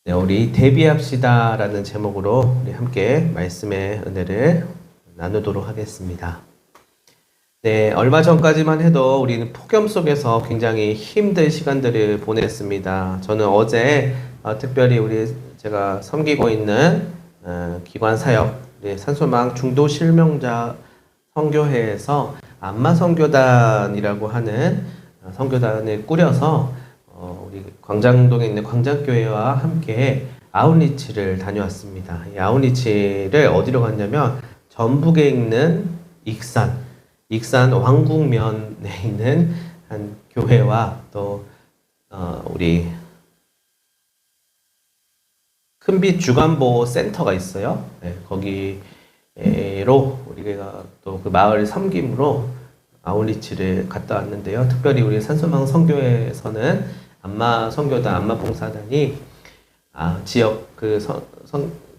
네, 우리 대비합시다라는 제목으로 우리 함께 말씀의 은혜를 나누도록 하겠습니다. 네, 얼마 전까지만 해도 우리는 폭염 속에서 굉장히 힘든 시간들을 보냈습니다. 저는 어제 특별히 제가 섬기고 있는 기관 사역, 우리 산소망 중도 실명자 선교회에서 안마 선교단이라고 하는 선교단을 꾸려서 우리 광장동에 있는 광장교회와 함께 아웃리치를 다녀왔습니다. 이 아웃리치를 어디로 갔냐면 전북에 있는 익산 왕국면에 있는 한 교회와 또 우리 큰빛 주간보호 센터가 있어요. 네, 거기로 우리가 또 그 마을 섬김으로 아웃리치를 갔다 왔는데요. 특별히 우리 산소망 선교회에서는 안마 선교단, 안마 봉사단이 지역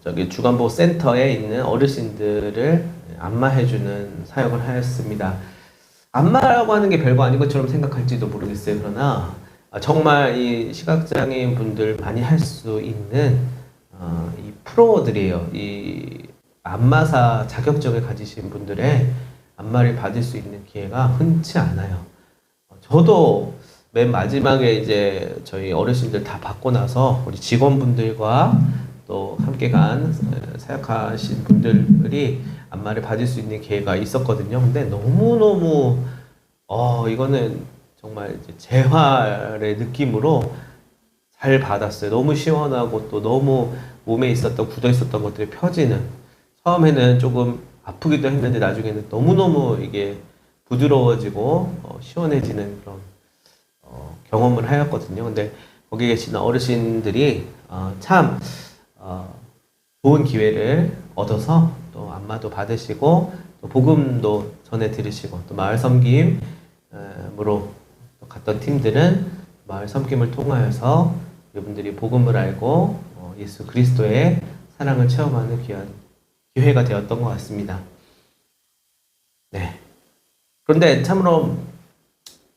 저기 주간보호 센터에 있는 어르신들을 안마해주는 사역을 하였습니다. 안마라고 하는 게 별거 아닌 것처럼 생각할지도 모르겠어요. 그러나 정말 이 시각장애인 분들 많이 할 수 있는 이 프로들이에요. 이 안마사 자격증을 가지신 분들의 안마를 받을 수 있는 기회가 흔치 않아요. 저도 맨 마지막에 이제 저희 어르신들 다 받고 나서 우리 직원분들과 또 함께 간 사역하신 분들이 안마를 받을 수 있는 기회가 있었거든요. 근데 너무너무 이거는 정말 이제 재활의 느낌으로 잘 받았어요. 너무 시원하고 또 너무 몸에 굳어 있었던 것들이 펴지는, 처음에는 조금 아프기도 했는데 나중에는 너무너무 이게 부드러워지고 시원해지는 그런 경험을 하였거든요. 근데 거기 계신 어르신들이 참 좋은 기회를 얻어서 또 안마도 받으시고 또 복음도 전해 들으시고 또 마을 섬김으로 갔던 팀들은 마을 섬김을 통하여서 여러분들이 복음을 알고 예수 그리스도의 사랑을 체험하는 귀한 기회가 되었던 것 같습니다. 네. 그런데 참으로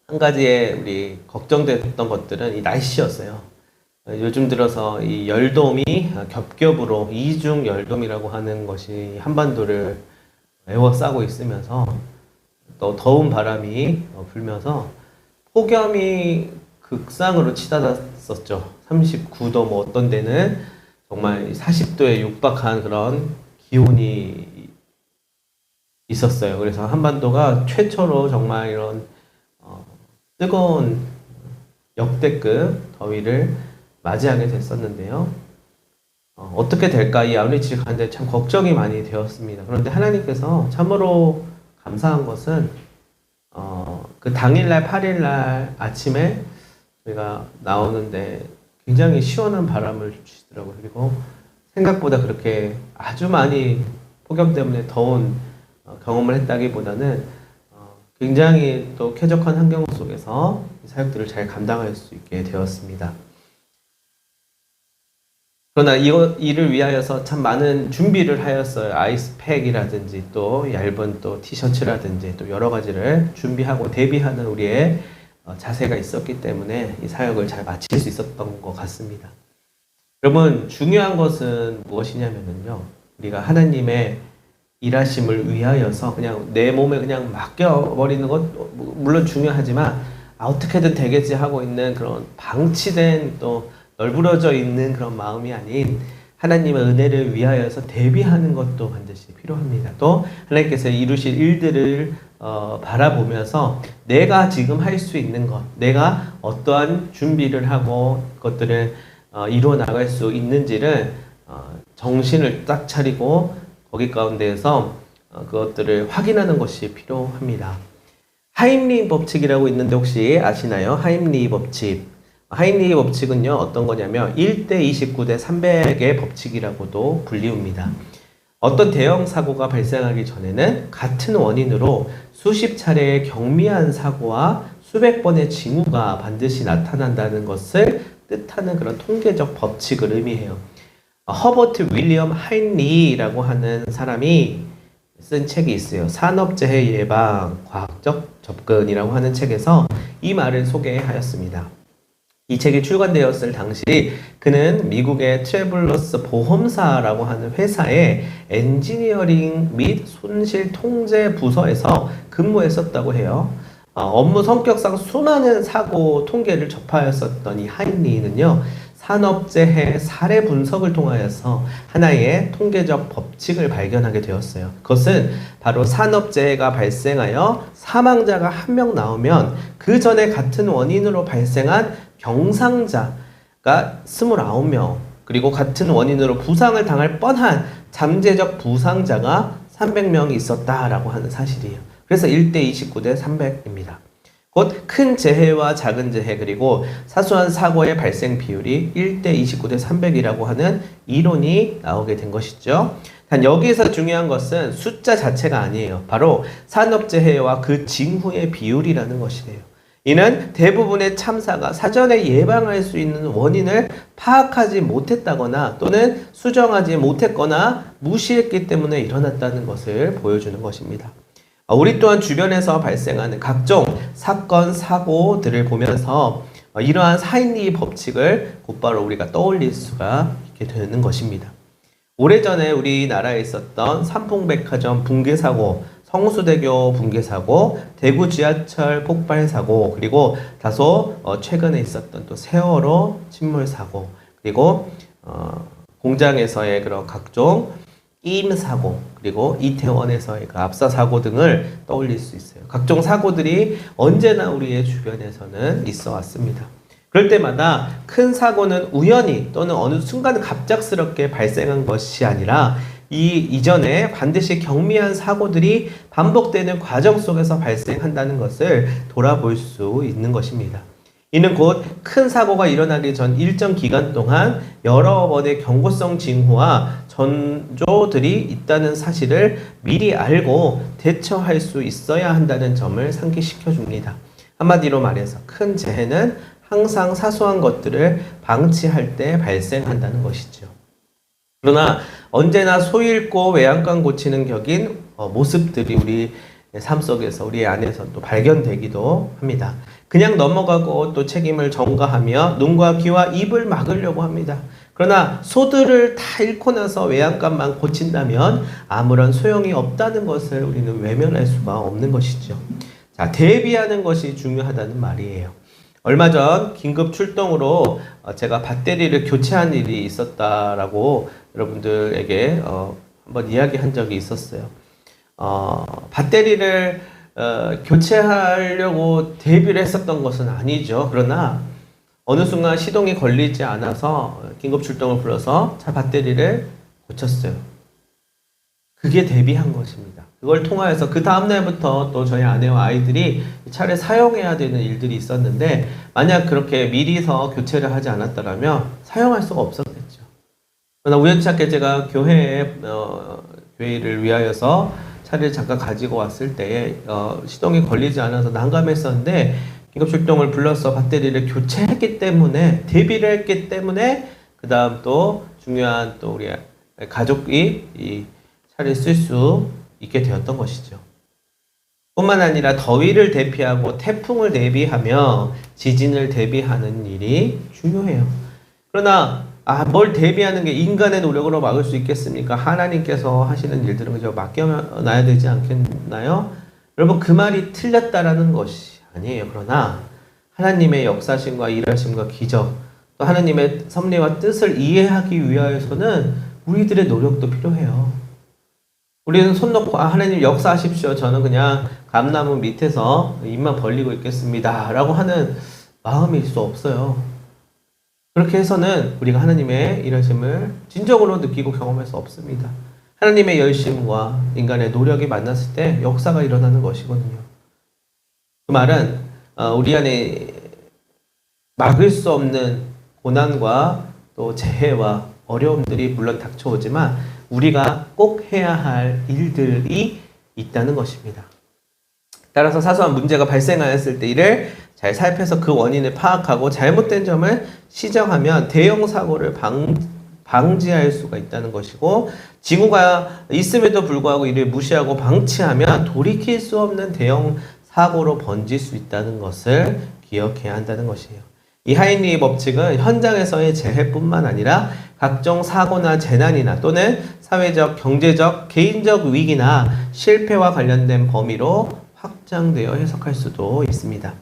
한 가지의 우리 걱정됐던 것들은 이 날씨였어요. 요즘 들어서 이 열돔이 겹겹으로 이중 열돔이라고 하는 것이 한반도를 에워싸고 있으면서 또 더운 바람이 불면서 폭염이 극상으로 치닫았었죠. 39도, 뭐 어떤 데는 정말 40도에 육박한 그런 기온이 있었어요. 그래서 한반도가 최초로 정말 이런 뜨거운 역대급 더위를 맞이하게 됐었는데요. 어떻게 될까? 이 아웃리치를 가는데 참 걱정이 많이 되었습니다. 그런데 하나님께서 참으로 감사한 것은 그 당일날 8일날 아침에 저희가 나오는데 굉장히 시원한 바람을 주시더라고요. 그리고 생각보다 그렇게 아주 많이 폭염 때문에 더운 경험을 했다기보다는 굉장히 또 쾌적한 환경 속에서 사역들을 잘 감당할 수 있게 되었습니다. 그러나 이를 위하여서 참 많은 준비를 하였어요. 아이스팩이라든지 또 얇은 또 티셔츠라든지 또 여러 가지를 준비하고 대비하는 우리의 자세가 있었기 때문에 이 사역을 잘 마칠 수 있었던 것 같습니다. 여러분, 중요한 것은 무엇이냐면요, 우리가 하나님의 일하심을 위하여서 그냥 내 몸에 그냥 맡겨버리는 것 물론 중요하지만 어떻게든 되겠지 하고 있는 그런 방치된 또 널브러져 있는 그런 마음이 아닌 하나님의 은혜를 위하여서 대비하는 것도 반드시 필요합니다. 또 하나님께서 이루실 일들을 바라보면서 내가 지금 할 수 있는 것, 내가 어떠한 준비를 하고 그것들을 이루어 나갈 수 있는지를 정신을 딱 차리고 거기 가운데에서 그것들을 확인하는 것이 필요합니다. 하임리 법칙이라고 있는데 혹시 아시나요? 하임리 법칙. 하임리 법칙은요, 어떤 거냐면 1대 29대 300의 법칙이라고도 불리웁니다. 어떤 대형 사고가 발생하기 전에는 같은 원인으로 수십 차례의 경미한 사고와 수백 번의 징후가 반드시 나타난다는 것을 뜻하는 그런 통계적 법칙을 의미해요. 허버트 윌리엄 하임리라고 하는 사람이 쓴 책이 있어요. 산업재해 예방 과학적 접근이라고 하는 책에서 이 말을 소개하였습니다. 이 책이 출간되었을 당시 그는 미국의 트래블러스 보험사라고 하는 회사의 엔지니어링 및 손실 통제 부서에서 근무했었다고 해요. 업무 성격상 수많은 사고 통계를 접하였었던 이 하인리는요, 산업재해 사례 분석을 통하여서 하나의 통계적 법칙을 발견하게 되었어요. 그것은 바로 산업재해가 발생하여 사망자가 한 명 나오면 그 전에 같은 원인으로 발생한 경상자가 29명, 그리고 같은 원인으로 부상을 당할 뻔한 잠재적 부상자가 300명이 있었다라고 하는 사실이에요. 그래서 1대 29대 300입니다. 곧 큰 재해와 작은 재해 그리고 사소한 사고의 발생 비율이 1대 29대 300이라고 하는 이론이 나오게 된 것이죠. 단 여기서 중요한 것은 숫자 자체가 아니에요. 바로 산업재해와 그 징후의 비율이라는 것이래요. 이는 대부분의 참사가 사전에 예방할 수 있는 원인을 파악하지 못했다거나 또는 수정하지 못했거나 무시했기 때문에 일어났다는 것을 보여주는 것입니다. 우리 또한 주변에서 발생하는 각종 사건, 사고들을 보면서 이러한 사인리 법칙을 곧바로 우리가 떠올릴 수가 있게 되는 것입니다. 오래전에 우리나라에 있었던 삼풍백화점 붕괴 사고, 성수대교 붕괴 사고, 대구 지하철 폭발 사고, 그리고 다소 최근에 있었던 또 세월호 침몰 사고, 그리고 공장에서의 그런 각종 끼임 사고, 그리고 이태원에서의 그 압사 사고 등을 떠올릴 수 있어요. 각종 사고들이 언제나 우리의 주변에서는 있어 왔습니다. 그럴 때마다 큰 사고는 우연히 또는 어느 순간 갑작스럽게 발생한 것이 아니라 이전에 반드시 경미한 사고들이 반복되는 과정 속에서 발생한다는 것을 돌아볼 수 있는 것입니다. 이는 곧 큰 사고가 일어나기 전 일정 기간 동안 여러 번의 경고성 징후와 전조들이 있다는 사실을 미리 알고 대처할 수 있어야 한다는 점을 상기시켜 줍니다. 한마디로 말해서 큰 재해는 항상 사소한 것들을 방치할 때 발생한다는 것이죠. 그러나 언제나 소잃고 외양간 고치는 격인 모습들이 우리 삶 속에서 우리 안에서 또 발견되기도 합니다. 그냥 넘어가고 또 책임을 전가하며 눈과 귀와 입을 막으려고 합니다. 그러나 소들을 다 잃고 나서 외양간만 고친다면 아무런 소용이 없다는 것을 우리는 외면할 수가 없는 것이죠. 자, 대비하는 것이 중요하다는 말이에요. 얼마 전 긴급 출동으로 제가 배터리를 교체한 일이 있었다라고 여러분들에게 한번 이야기한 적이 있었어요. 배터리를 교체하려고 대비를 했었던 것은 아니죠. 그러나 어느 순간 시동이 걸리지 않아서 긴급 출동을 불러서 차 배터리를 고쳤어요. 그게 대비한 것입니다. 그걸 통하여서 그 다음날부터 또 저희 아내와 아이들이 차를 사용해야 되는 일들이 있었는데 만약 그렇게 미리서 교체를 하지 않았더라면 사용할 수가 없었겠죠. 그러나 우연치 않게 제가 교회를 위하여서 차를 잠깐 가지고 왔을 때에 시동이 걸리지 않아서 난감했었는데 긴급 출동을 불러서 배터리를 교체했기 때문에 대비를 했기 때문에 그 다음 또 중요한 또 우리 가족이 이 차를 쓸 수 있게 되었던 것이죠. 뿐만 아니라 더위를 대피하고 태풍을 대비하며 지진을 대비하는 일이 중요해요. 그러나 뭘 대비하는 게 인간의 노력으로 막을 수 있겠습니까? 하나님께서 하시는 일들은 그저 맡겨놔야 되지 않겠나요? 여러분 그 말이 틀렸다라는 것이 아니에요. 그러나 하나님의 역사심과 일하심과 기적, 또 하나님의 섭리와 뜻을 이해하기 위하여서는 우리들의 노력도 필요해요. 우리는 손 놓고 하나님 역사하십시오. 저는 그냥 감나무 밑에서 입만 벌리고 있겠습니다. 라고 하는 마음일 수 없어요. 그렇게 해서는 우리가 하나님의 일하심을 진정으로 느끼고 경험할 수 없습니다. 하나님의 열심과 인간의 노력이 만났을 때 역사가 일어나는 것이거든요. 그 말은 우리 안에 막을 수 없는 고난과 또 재해와 어려움들이 물론 닥쳐오지만 우리가 꼭 해야 할 일들이 있다는 것입니다. 따라서 사소한 문제가 발생하였을 때 이를 잘 살펴서 그 원인을 파악하고 잘못된 점을 시정하면 대형 사고를 방지할 수가 있다는 것이고, 징후가 있음에도 불구하고 이를 무시하고 방치하면 돌이킬 수 없는 대형 사고로 번질 수 있다는 것을 기억해야 한다는 것이에요. 이 하인리히 법칙은 현장에서의 재해뿐만 아니라 각종 사고나 재난이나 또는 사회적, 경제적, 개인적 위기나 실패와 관련된 범위로 확장되어 해석할 수도 있습니다.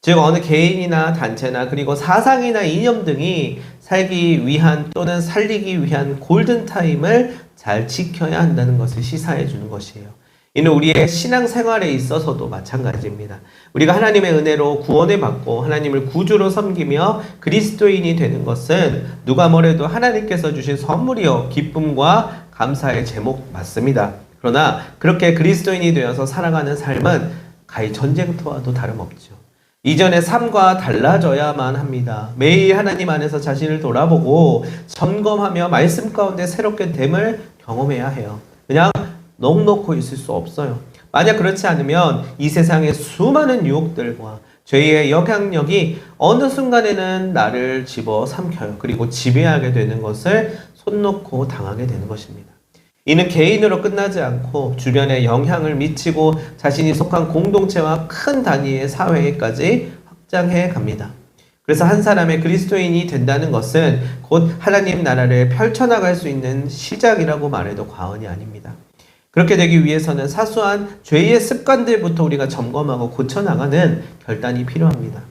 즉 어느 개인이나 단체나 그리고 사상이나 이념 등이 살기 위한 또는 살리기 위한 골든타임을 잘 지켜야 한다는 것을 시사해 주는 것이에요. 이는 우리의 신앙생활에 있어서도 마찬가지입니다. 우리가 하나님의 은혜로 구원을 받고 하나님을 구주로 섬기며 그리스도인이 되는 것은 누가 뭐래도 하나님께서 주신 선물이요 기쁨과 감사의 제목 맞습니다. 그러나 그렇게 그리스도인이 되어서 살아가는 삶은 가히 전쟁터와도 다름없죠. 이전의 삶과 달라져야만 합니다. 매일 하나님 안에서 자신을 돌아보고 점검하며 말씀 가운데 새롭게 됨을 경험해야 해요. 그냥 넋 놓고 있을 수 없어요. 만약 그렇지 않으면 이 세상의 수많은 유혹들과 죄의 영향력이 어느 순간에는 나를 집어 삼켜요. 그리고 지배하게 되는 것을 손 놓고 당하게 되는 것입니다. 이는 개인으로 끝나지 않고 주변에 영향을 미치고 자신이 속한 공동체와 큰 단위의 사회까지 확장해 갑니다. 그래서 한 사람의 그리스도인이 된다는 것은 곧 하나님 나라를 펼쳐나갈 수 있는 시작이라고 말해도 과언이 아닙니다. 그렇게 되기 위해서는 사소한 죄의 습관들부터 우리가 점검하고 고쳐나가는 결단이 필요합니다.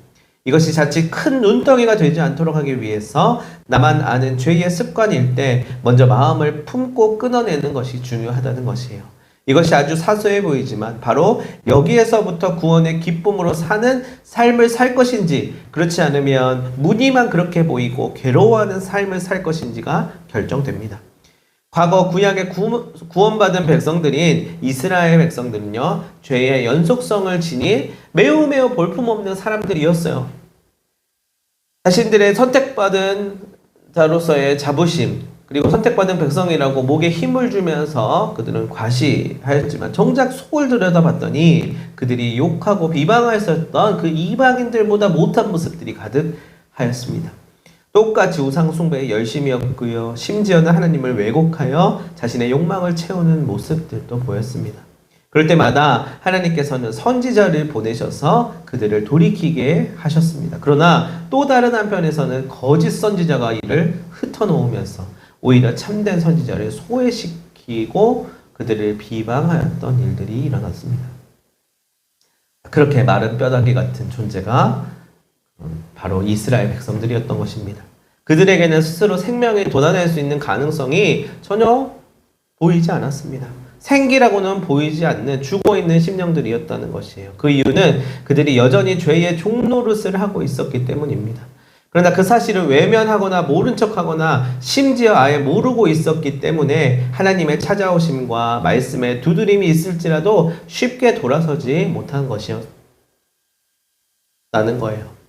이것이 자칫 큰 눈덩이가 되지 않도록 하기 위해서 나만 아는 죄의 습관일 때 먼저 마음을 품고 끊어내는 것이 중요하다는 것이에요. 이것이 아주 사소해 보이지만 바로 여기에서부터 구원의 기쁨으로 사는 삶을 살 것인지 그렇지 않으면 무늬만 그렇게 보이고 괴로워하는 삶을 살 것인지가 결정됩니다. 과거 구약의 구원받은 백성들인 이스라엘 백성들은요, 죄의 연속성을 지닌 매우 볼품없는 사람들이었어요. 자신들의 선택받은 자로서의 자부심, 그리고 선택받은 백성이라고 목에 힘을 주면서 그들은 과시하였지만 정작 속을 들여다봤더니 그들이 욕하고 비방하였던 그 이방인들보다 못한 모습들이 가득하였습니다. 똑같이 우상 숭배에 열심히 였고요. 심지어는 하나님을 왜곡하여 자신의 욕망을 채우는 모습들도 보였습니다. 그럴 때마다 하나님께서는 선지자를 보내셔서 그들을 돌이키게 하셨습니다. 그러나 또 다른 한편에서는 거짓 선지자가 이를 흩어놓으면서 오히려 참된 선지자를 소외시키고 그들을 비방하였던 일들이 일어났습니다. 그렇게 마른 뼈다귀 같은 존재가 바로 이스라엘 백성들이었던 것입니다. 그들에게는 스스로 생명을 돋아낼 수 있는 가능성이 전혀 보이지 않았습니다. 생기라고는 보이지 않는 죽어있는 심령들이었다는 것이에요. 그 이유는 그들이 여전히 죄의 종노릇을 하고 있었기 때문입니다. 그러나 그 사실을 외면하거나 모른 척하거나 심지어 아예 모르고 있었기 때문에 하나님의 찾아오심과 말씀에 두드림이 있을지라도 쉽게 돌아서지 못한 것이었다는 거예요.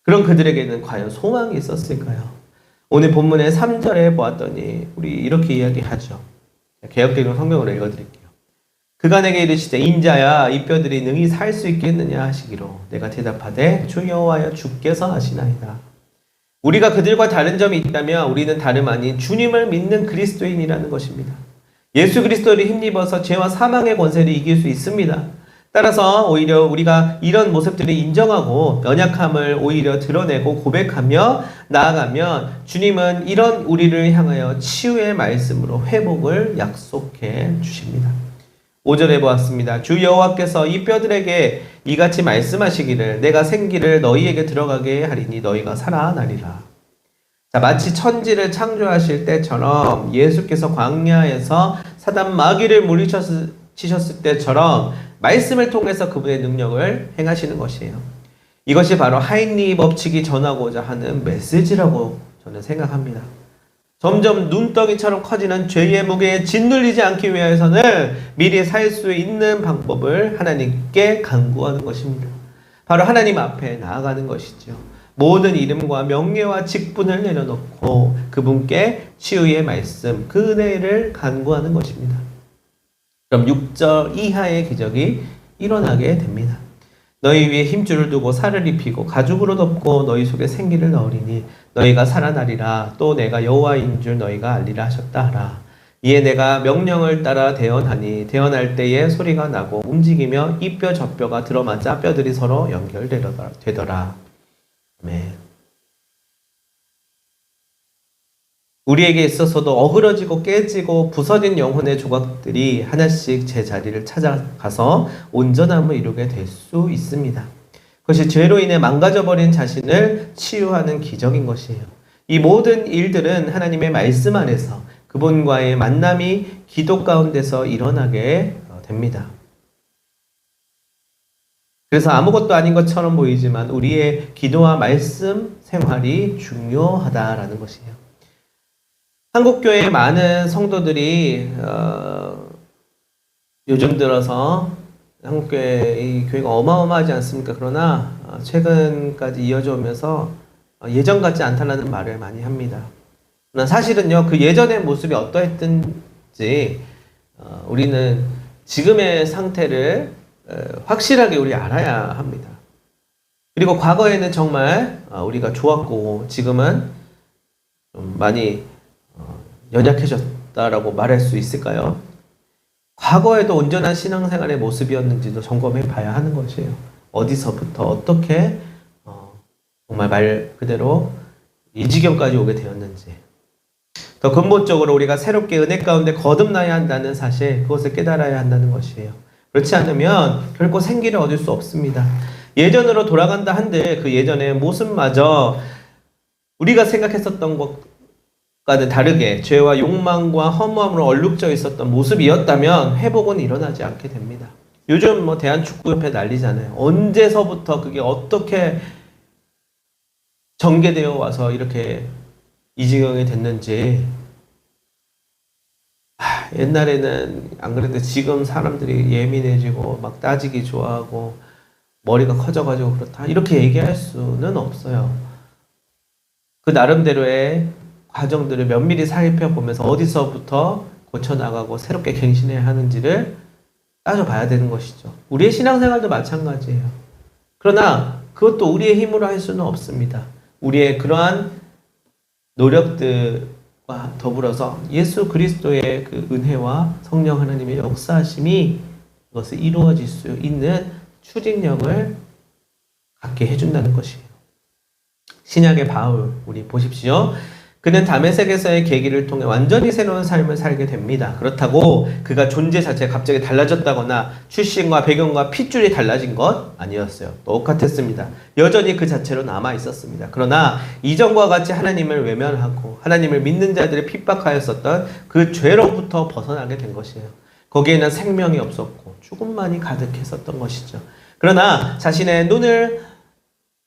그런 그들에게는 과연 소망이 있었을까요? 오늘 본문의 3절에 보았더니 우리 이렇게 이야기하죠. 개역개정 성경으로 읽어드릴게요. 그가 내게 이르시되 인자야 이 뼈들이 능히 살 수 있겠느냐 하시기로 내가 대답하되 주 여호와여 주께서 하시나이다. 우리가 그들과 다른 점이 있다면 우리는 다름 아닌 주님을 믿는 그리스도인이라는 것입니다. 예수 그리스도를 힘입어서 죄와 사망의 권세를 이길 수 있습니다. 따라서 오히려 우리가 이런 모습들을 인정하고 연약함을 오히려 드러내고 고백하며 나아가면 주님은 이런 우리를 향하여 치유의 말씀으로 회복을 약속해 주십니다. 5절에 보았습니다. 주 여호와께서 이 뼈들에게 이같이 말씀하시기를 내가 생기를 너희에게 들어가게 하리니 너희가 살아나리라. 자, 마치 천지를 창조하실 때처럼 예수께서 광야에서 사단 마귀를 물리치셨을 때처럼 말씀을 통해서 그분의 능력을 행하시는 것이에요. 이것이 바로 하인리히 법칙이 전하고자 하는 메시지라고 저는 생각합니다. 점점 눈덩이처럼 커지는 죄의 무게에 짓눌리지 않기 위해서는 미리 살 수 있는 방법을 하나님께 간구하는 것입니다. 바로 하나님 앞에 나아가는 것이죠. 모든 이름과 명예와 직분을 내려놓고 그분께 치유의 말씀, 그 은혜를 간구하는 것입니다. 그럼 6절 이하의 기적이 일어나게 됩니다. 너희 위에 힘줄을 두고 살을 입히고 가죽으로 덮고 너희 속에 생기를 넣으리니 너희가 살아나리라. 또 내가 여호와인 줄 너희가 알리라 하셨다 하라. 이에 내가 명령을 따라 대언하니 대언할 때에 소리가 나고 움직이며 이 뼈 저 뼈가 들어맞아 뼈들이 서로 연결되더라. 아멘. 우리에게 있어서도 어그러지고 깨지고 부서진 영혼의 조각들이 하나씩 제 자리를 찾아가서 온전함을 이루게 될 수 있습니다. 그것이 죄로 인해 망가져버린 자신을 치유하는 기적인 것이에요. 이 모든 일들은 하나님의 말씀 안에서 그분과의 만남이 기도 가운데서 일어나게 됩니다. 그래서 아무것도 아닌 것처럼 보이지만 우리의 기도와 말씀 생활이 중요하다라는 것이에요. 한국교회의 많은 성도들이 요즘 들어서 한국교회 이 교회가 어마어마하지 않습니까? 그러나 최근까지 이어져 오면서 예전 같지 않다라는 말을 많이 합니다. 그러나 사실은요, 그 예전의 모습이 어떠했든지 우리는 지금의 상태를 확실하게 우리 알아야 합니다. 그리고 과거에는 정말 우리가 좋았고 지금은 좀 많이 연약해졌다라고 말할 수 있을까요? 과거에도 온전한 신앙생활의 모습이었는지도 점검해 봐야 하는 것이에요. 어디서부터 어떻게 정말 말 그대로 이 지경까지 오게 되었는지. 더 근본적으로 우리가 새롭게 은혜 가운데 거듭나야 한다는 사실, 그것을 깨달아야 한다는 것이에요. 그렇지 않으면 결코 생기를 얻을 수 없습니다. 예전으로 돌아간다 한들 그 예전의 모습마저 우리가 생각했었던 것과는 다르게 죄와 욕망과 허무함으로 얼룩져 있었던 모습이었다면 회복은 일어나지 않게 됩니다. 요즘 대한축구협회 난리잖아요. 언제서부터 그게 어떻게 전개되어 와서 이렇게 이 지경이 됐는지. 옛날에는 안 그래도 지금 사람들이 예민해지고 막 따지기 좋아하고 머리가 커져가지고 그렇다 이렇게 얘기할 수는 없어요. 그 나름대로의 과정들을 면밀히 살펴보면서 어디서부터 고쳐나가고 새롭게 갱신해야 하는지를 따져봐야 되는 것이죠. 우리의 신앙생활도 마찬가지예요. 그러나 그것도 우리의 힘으로 할 수는 없습니다. 우리의 그러한 노력들과 더불어서 예수 그리스도의 그 은혜와 성령 하나님의 역사하심이 그것을 이루어질 수 있는 추진력을 갖게 해준다는 것이에요. 신약의 바울, 우리 보십시오. 그는 다메섹에서의 계기를 통해 완전히 새로운 삶을 살게 됩니다. 그렇다고 그가 존재 자체가 갑자기 달라졌다거나 출신과 배경과 핏줄이 달라진 것 아니었어요. 똑같았습니다. 여전히 그 자체로 남아 있었습니다. 그러나 이전과 같이 하나님을 외면하고 하나님을 믿는 자들을 핍박하였었던 그 죄로부터 벗어나게 된 것이에요. 거기에는 생명이 없었고 죽음만이 가득했었던 것이죠. 그러나 자신의 눈을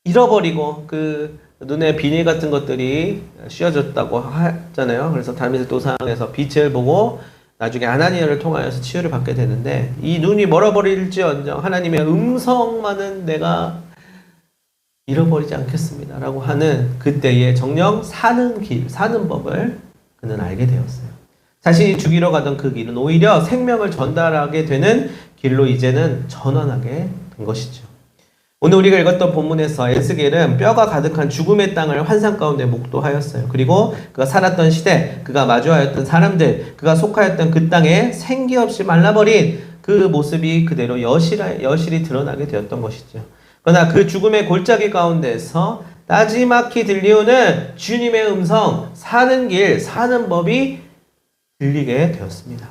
잃어버리고 그 눈에 비닐 같은 것들이 씌워졌다고 하잖아요. 그래서 다메섹 도상에서 빛을 보고 나중에 아나니아를 통하여서 치유를 받게 되는데, 이 눈이 멀어버릴지언정 하나님의 음성만은 내가 잃어버리지 않겠습니다 라고 하는 그때의 정녕 사는 길, 사는 법을 그는 알게 되었어요. 자신이 죽이러 가던 그 길은 오히려 생명을 전달하게 되는 길로 이제는 전환하게 된 것이죠. 오늘 우리가 읽었던 본문에서 에스겔은 뼈가 가득한 죽음의 땅을 환상 가운데 목도하였어요. 그리고 그가 살았던 시대, 그가 마주하였던 사람들, 그가 속하였던 그 땅에 생기 없이 말라버린 그 모습이 그대로 여실히 드러나게 되었던 것이죠. 그러나 그 죽음의 골짜기 가운데서 따지막히 들리오는 주님의 음성, 사는 길, 사는 법이 들리게 되었습니다.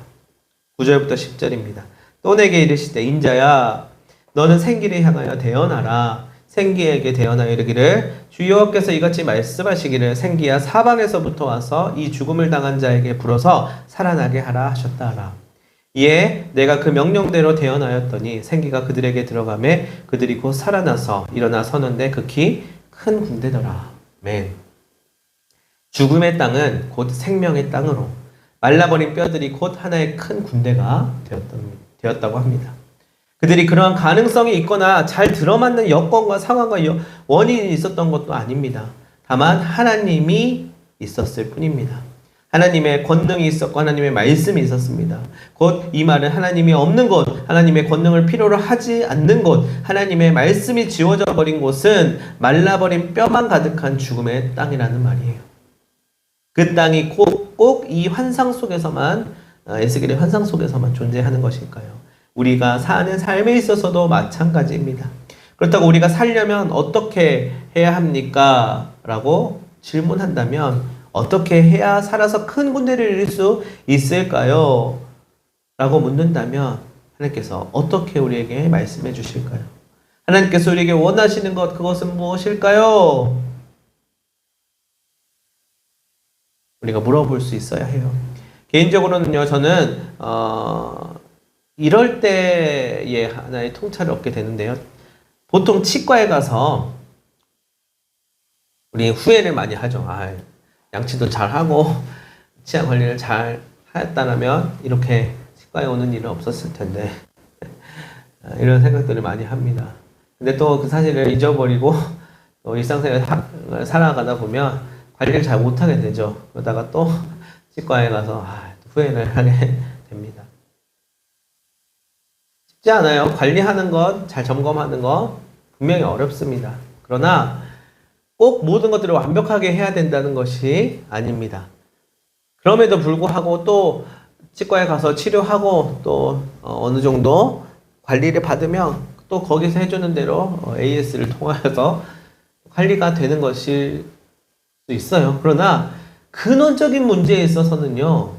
9절부터 10절입니다. 또 내게 이르시되 인자야 너는 생기를 향하여 대언하라. 생기에게 대언하여 이르기를 주 여호와께서 이같이 말씀하시기를 생기야 사방에서부터 와서 이 죽음을 당한 자에게 불어서 살아나게 하라 하셨다 하라. 이에 내가 그 명령대로 대언하였더니 생기가 그들에게 들어가매 그들이 곧 살아나서 일어나 서는데 극히 큰 군대더라. 아멘. 죽음의 땅은 곧 생명의 땅으로 말라버린 뼈들이 곧 하나의 큰 군대가 되었다고 합니다. 그들이 그러한 가능성이 있거나 잘 들어맞는 여건과 상황과 원인이 있었던 것도 아닙니다. 다만 하나님이 있었을 뿐입니다. 하나님의 권능이 있었고 하나님의 말씀이 있었습니다. 곧 이 말은 하나님이 없는 곳, 하나님의 권능을 필요로 하지 않는 곳, 하나님의 말씀이 지워져 버린 곳은 말라버린 뼈만 가득한 죽음의 땅이라는 말이에요. 그 땅이 꼭 이 환상 속에서만, 에스겔의 환상 속에서만 존재하는 것일까요? 우리가 사는 삶에 있어서도 마찬가지입니다. 그렇다고 우리가 살려면 어떻게 해야 합니까? 라고 질문한다면 어떻게 해야 살아서 큰 군대를 이룰 수 있을까요? 라고 묻는다면 하나님께서 어떻게 우리에게 말씀해 주실까요? 하나님께서 우리에게 원하시는 것, 그것은 무엇일까요? 우리가 물어볼 수 있어야 해요. 개인적으로는요, 저는 이럴 때에 하나의 통찰을 얻게 되는데요. 보통 치과에 가서 우리 후회를 많이 하죠. 양치도 잘하고 치아 관리를 잘 하였다면 이렇게 치과에 오는 일은 없었을 텐데 이런 생각들을 많이 합니다. 근데 또 그 사실을 잊어버리고 또 일상생활 살아가다 보면 관리를 잘 못하게 되죠. 그러다가 또 치과에 가서 후회를 하게 됩니다. 쉽지 않아요. 관리하는 것, 잘 점검하는 것 분명히 어렵습니다. 그러나 꼭 모든 것들을 완벽하게 해야 된다는 것이 아닙니다. 그럼에도 불구하고 또 치과에 가서 치료하고 또 어느 정도 관리를 받으면 또 거기서 해주는 대로 AS를 통하여서 관리가 되는 것일 수 있어요. 그러나 근원적인 문제에 있어서는요,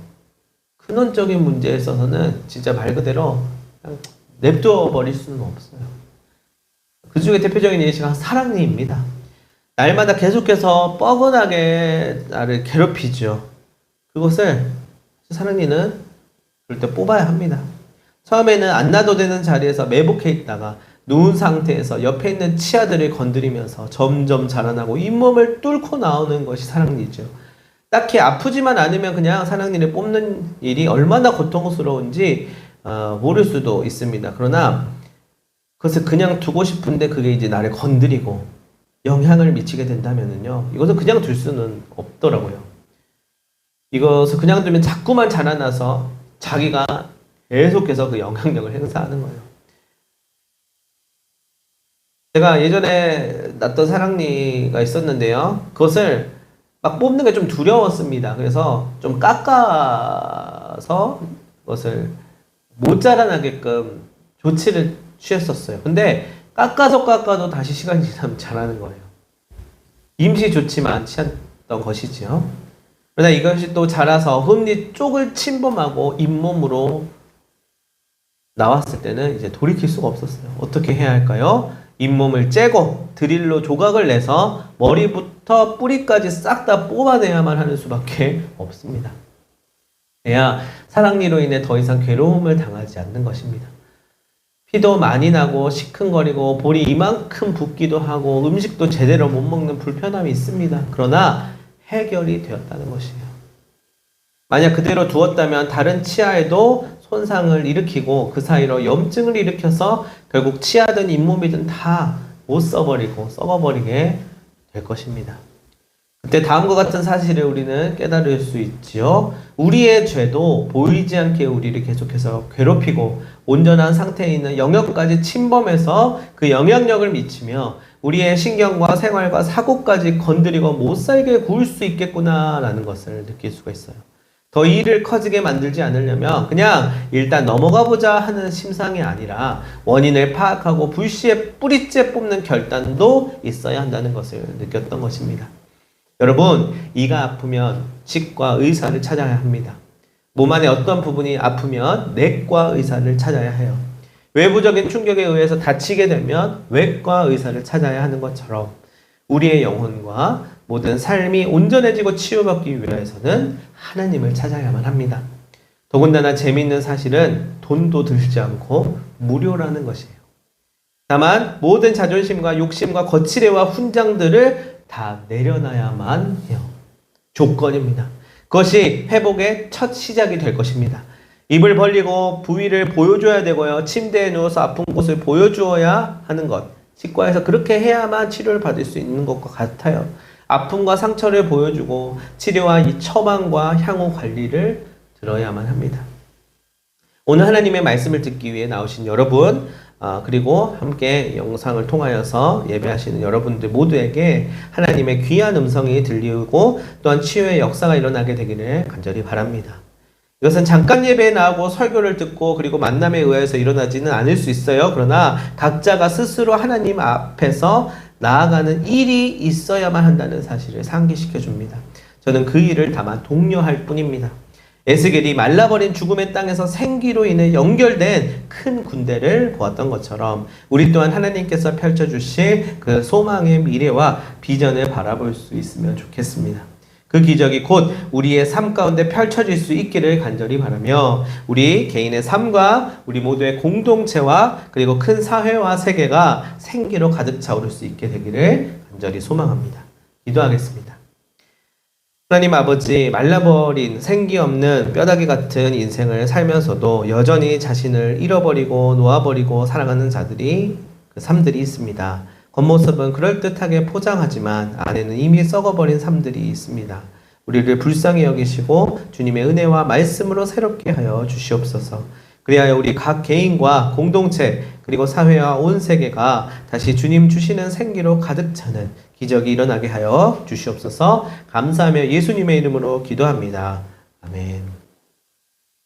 진짜 말 그대로 그냥 냅둬 버릴 수는 없어요. 그 중에 대표적인 예시가 사랑니입니다. 날마다 계속해서 뻐근하게 나를 괴롭히죠. 그것을 사랑니는 절대 뽑아야 합니다. 처음에는 안 놔도 되는 자리에서 매복해 있다가 누운 상태에서 옆에 있는 치아들을 건드리면서 점점 자라나고 잇몸을 뚫고 나오는 것이 사랑니죠. 딱히 아프지만 않으면 그냥 사랑니를 뽑는 일이 얼마나 고통스러운지 모를 수도 있습니다. 그러나 그것을 그냥 두고 싶은데 그게 이제 나를 건드리고 영향을 미치게 된다면요, 이것을 그냥 둘 수는 없더라고요. 이것을 그냥 두면 자꾸만 자라나서 자기가 계속해서 그 영향력을 행사하는 거예요. 제가 예전에 났던 사랑니가 있었는데요, 그것을 막 뽑는 게 좀 두려웠습니다. 그래서 좀 깎아서 그것을 못 자라나게끔 조치를 취했었어요. 근데 깎아도 다시 시간이 지나면 자라는 거예요. 임시 조치만 취했던 것이죠. 그러나 이것이 또 자라서 흠니 쪽을 침범하고 잇몸으로 나왔을 때는 이제 돌이킬 수가 없었어요. 어떻게 해야 할까요? 잇몸을 째고 드릴로 조각을 내서 머리부터 뿌리까지 싹 다 뽑아내야만 하는 수밖에 없습니다. 그래야 사랑니로 인해 더 이상 괴로움을 당하지 않는 것입니다. 피도 많이 나고 시큰거리고 볼이 이만큼 붓기도 하고 음식도 제대로 못 먹는 불편함이 있습니다. 그러나 해결이 되었다는 것이에요. 만약 그대로 두었다면 다른 치아에도 손상을 일으키고 그 사이로 염증을 일으켜서 결국 치아든 잇몸이든 다 못 써버리고 썩어버리게 될 것입니다. 그때 다음과 같은 사실을 우리는 깨달을 수 있지요. 우리의 죄도 보이지 않게 우리를 계속해서 괴롭히고 온전한 상태에 있는 영역까지 침범해서 그 영향력을 미치며 우리의 신경과 생활과 사고까지 건드리고 못 살게 구울 수 있겠구나라는 것을 느낄 수가 있어요. 더 일을 커지게 만들지 않으려면 그냥 일단 넘어가 보자 하는 심상이 아니라 원인을 파악하고 불씨의 뿌리째 뽑는 결단도 있어야 한다는 것을 느꼈던 것입니다. 여러분, 이가 아프면 치과 의사를 찾아야 합니다. 몸 안에 어떤 부분이 아프면 내과 의사를 찾아야 해요. 외부적인 충격에 의해서 다치게 되면 외과 의사를 찾아야 하는 것처럼 우리의 영혼과 모든 삶이 온전해지고 치유받기 위해서는 하나님을 찾아야만 합니다. 더군다나 재미있는 사실은 돈도 들지 않고 무료라는 것이에요. 다만 모든 자존심과 욕심과 거칠애와 훈장들을 다 내려놔야만 해요. 조건입니다. 그것이 회복의 첫 시작이 될 것입니다. 입을 벌리고 부위를 보여줘야 되고요. 침대에 누워서 아픈 곳을 보여주어야 하는 것. 치과에서 그렇게 해야만 치료를 받을 수 있는 것과 같아요. 아픔과 상처를 보여주고 치료와 이 처방과 향후 관리를 들어야만 합니다. 오늘 하나님의 말씀을 듣기 위해 나오신 여러분, 그리고 함께 영상을 통하여서 예배하시는 여러분들 모두에게 하나님의 귀한 음성이 들리고 또한 치유의 역사가 일어나게 되기를 간절히 바랍니다. 이것은 잠깐 예배에 나오고 설교를 듣고 그리고 만남에 의해서 일어나지는 않을 수 있어요. 그러나 각자가 스스로 하나님 앞에서 나아가는 일이 있어야만 한다는 사실을 상기시켜 줍니다. 저는 그 일을 다만 독려할 뿐입니다. 에스겔이 말라버린 죽음의 땅에서 생기로 인해 연결된 큰 군대를 보았던 것처럼 우리 또한 하나님께서 펼쳐주실 그 소망의 미래와 비전을 바라볼 수 있으면 좋겠습니다. 그 기적이 곧 우리의 삶 가운데 펼쳐질 수 있기를 간절히 바라며 우리 개인의 삶과 우리 모두의 공동체와 그리고 큰 사회와 세계가 생기로 가득 차오를 수 있게 되기를 간절히 소망합니다. 기도하겠습니다. 하나님 아버지, 말라버린 생기 없는 뼈다귀 같은 인생을 살면서도 여전히 자신을 잃어버리고 놓아버리고 살아가는 자들이 그 삶들이 있습니다. 겉모습은 그럴듯하게 포장하지만 안에는 이미 썩어버린 삶들이 있습니다. 우리를 불쌍히 여기시고 주님의 은혜와 말씀으로 새롭게 하여 주시옵소서. 그리하여 우리 각 개인과 공동체 그리고 사회와 온 세계가 다시 주님 주시는 생기로 가득 차는 기적이 일어나게 하여 주시옵소서. 감사하며 예수님의 이름으로 기도합니다. 아멘.